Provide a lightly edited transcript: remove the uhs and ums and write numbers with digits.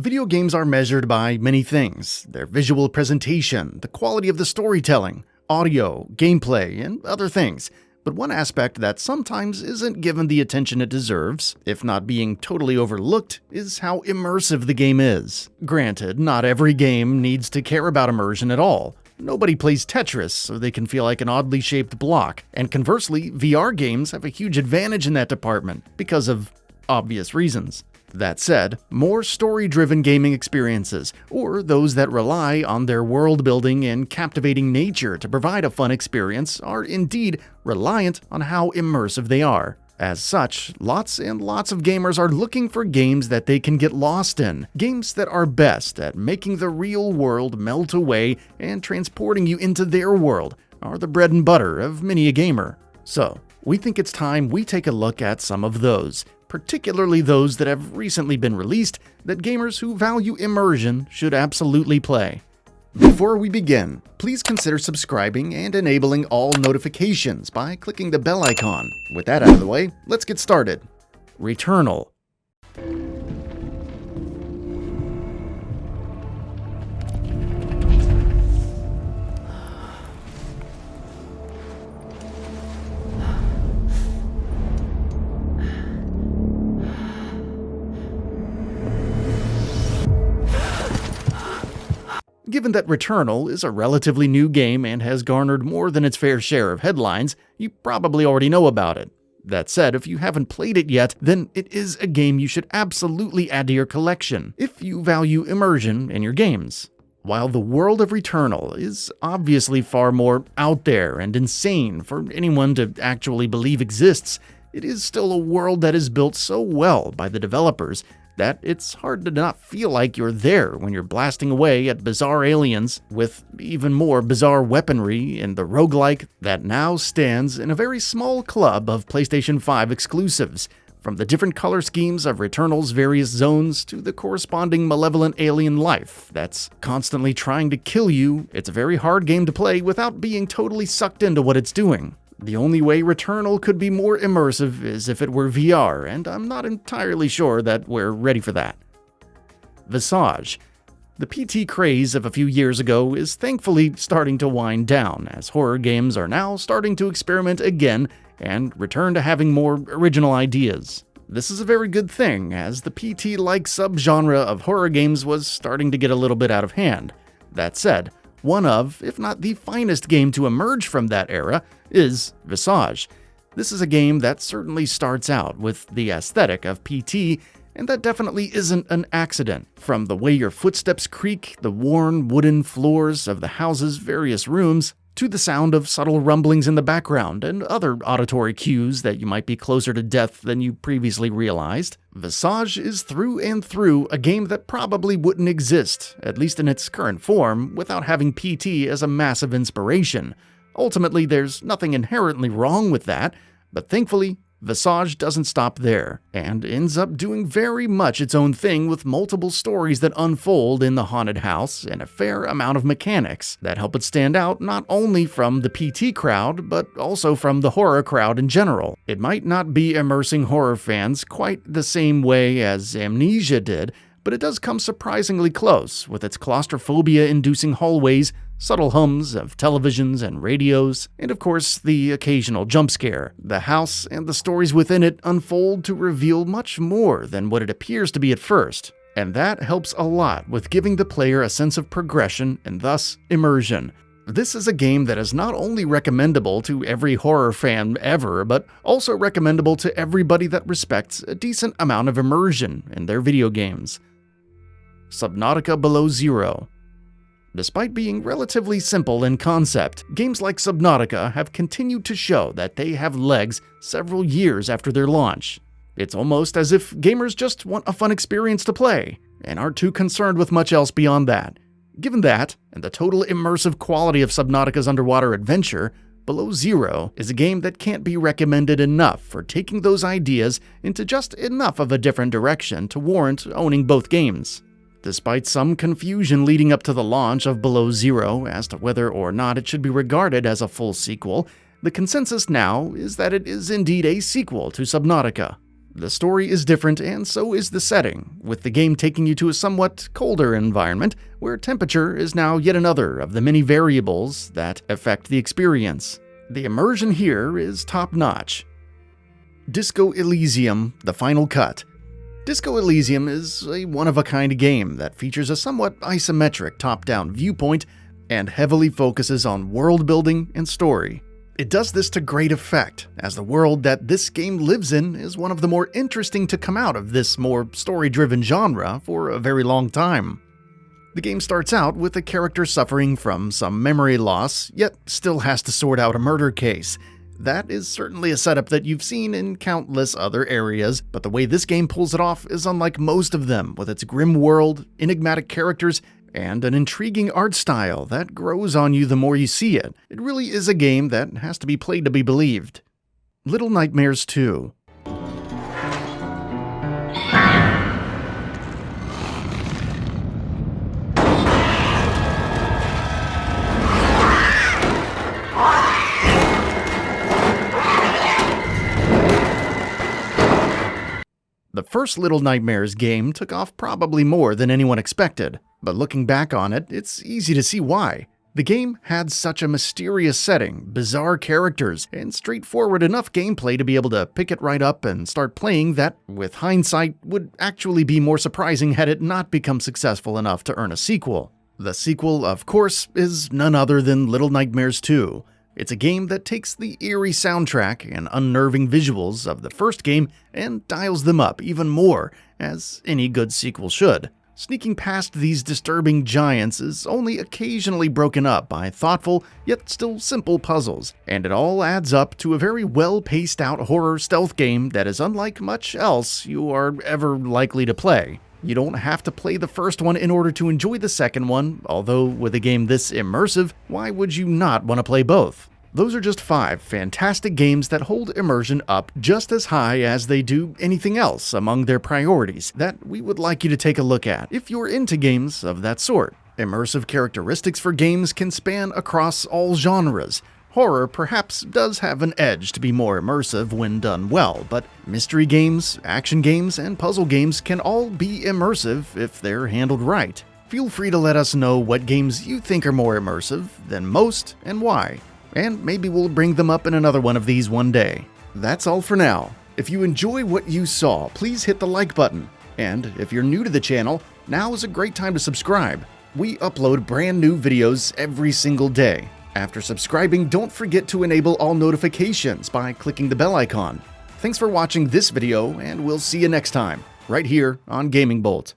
Video games are measured by many things: their visual presentation, the quality of the storytelling, audio, gameplay, and other things. But one aspect that sometimes isn't given the attention it deserves, if not being totally overlooked, is how immersive the game is. Granted, not every game needs to care about immersion at all. Nobody plays Tetris so they can feel like an oddly shaped block, and conversely, VR games have a huge advantage in that department because of obvious reasons. That said, more story-driven gaming experiences, or those that rely on their world-building and captivating nature to provide a fun experience, are indeed reliant on how immersive they are. As such, lots and lots of gamers are looking for games that they can get lost in, games that are best at making the real world melt away and transporting you into their world, are the bread and butter of many a gamer. So, we think it's time we take a look at some of those, particularly those that have recently been released that gamers who value immersion should absolutely play. Before we begin, please consider subscribing and enabling all notifications by clicking the bell icon. With that out of the way, let's get started. Returnal. Given that Returnal is a relatively new game and has garnered more than its fair share of headlines, you probably already know about it. That said, if you haven't played it yet, then it is a game you should absolutely add to your collection, if you value immersion in your games. While the world of Returnal is obviously far more out there and insane for anyone to actually believe exists, it is still a world that is built so well by the developers that it's hard to not feel like you're there when you're blasting away at bizarre aliens with even more bizarre weaponry in the roguelike that now stands in a very small club of PlayStation 5 exclusives. From the different color schemes of Returnal's various zones to the corresponding malevolent alien life that's constantly trying to kill you, it's a very hard game to play without being totally sucked into what it's doing. The only way Returnal could be more immersive is if it were VR, and I'm not entirely sure that we're ready for that. Visage. The PT craze of a few years ago is thankfully starting to wind down, as horror games are now starting to experiment again and return to having more original ideas. This is a very good thing, as the PT-like subgenre of horror games was starting to get a little bit out of hand. That said, one of, if not the finest game to emerge from that era, is Visage. This is a game that certainly starts out with the aesthetic of PT, and that definitely isn't an accident. From the way your footsteps creak the worn wooden floors of the house's various rooms, to the sound of subtle rumblings in the background and other auditory cues that you might be closer to death than you previously realized, Visage is through and through a game that probably wouldn't exist, at least in its current form, without having PT as a massive inspiration. Ultimately, there's nothing inherently wrong with that, but thankfully, Visage doesn't stop there, and ends up doing very much its own thing with multiple stories that unfold in the haunted house and a fair amount of mechanics that help it stand out not only from the PT crowd, but also from the horror crowd in general. It might not be immersing horror fans quite the same way as Amnesia did, but it does come surprisingly close with its claustrophobia-inducing hallways, subtle hums of televisions and radios, and of course the occasional jump scare. The house and the stories within it unfold to reveal much more than what it appears to be at first, and that helps a lot with giving the player a sense of progression and thus immersion. This is a game that is not only recommendable to every horror fan ever, but also recommendable to everybody that respects a decent amount of immersion in their video games. Subnautica Below Zero. Despite being relatively simple in concept, games like Subnautica have continued to show that they have legs several years after their launch. It's almost as if gamers just want a fun experience to play, and aren't too concerned with much else beyond that. Given that, and the total immersive quality of Subnautica's underwater adventure, Below Zero is a game that can't be recommended enough for taking those ideas into just enough of a different direction to warrant owning both games. Despite some confusion leading up to the launch of Below Zero as to whether or not it should be regarded as a full sequel, the consensus now is that it is indeed a sequel to Subnautica. The story is different, and so is the setting, with the game taking you to a somewhat colder environment, where temperature is now yet another of the many variables that affect the experience. The immersion here is top-notch. Disco Elysium: The Final Cut. Disco Elysium is a one-of-a-kind game that features a somewhat isometric top-down viewpoint and heavily focuses on world building and story. It does this to great effect, as the world that this game lives in is one of the more interesting to come out of this more story-driven genre for a very long time. The game starts out with a character suffering from some memory loss, yet still has to sort out a murder case. That is certainly a setup that you've seen in countless other areas, but the way this game pulls it off is unlike most of them, with its grim world, enigmatic characters, and an intriguing art style that grows on you the more you see it. It really is a game that has to be played to be believed. Little Nightmares 2. The first Little Nightmares game took off probably more than anyone expected, but looking back on it, it's easy to see why. The game had such a mysterious setting, bizarre characters, and straightforward enough gameplay to be able to pick it right up and start playing that, with hindsight, would actually be more surprising had it not become successful enough to earn a sequel. The sequel, of course, is none other than Little Nightmares 2. It's a game that takes the eerie soundtrack and unnerving visuals of the first game and dials them up even more, as any good sequel should. Sneaking past these disturbing giants is only occasionally broken up by thoughtful, yet still simple puzzles, and it all adds up to a very well-paced out horror stealth game that is unlike much else you are ever likely to play. You don't have to play the first one in order to enjoy the second one, although with a game this immersive, why would you not want to play both? Those are just 5 fantastic games that hold immersion up just as high as they do anything else among their priorities that we would like you to take a look at if you're into games of that sort. Immersive characteristics for games can span across all genres. Horror perhaps does have an edge to be more immersive when done well, but mystery games, action games, and puzzle games can all be immersive if they're handled right. Feel free to let us know what games you think are more immersive than most and why, and maybe we'll bring them up in another one of these one day. That's all for now. If you enjoy what you saw, please hit the like button. And if you're new to the channel, now is a great time to subscribe. We upload brand new videos every single day. After subscribing, don't forget to enable all notifications by clicking the bell icon. Thanks for watching this video, and we'll see you next time, right here on Gaming Bolt.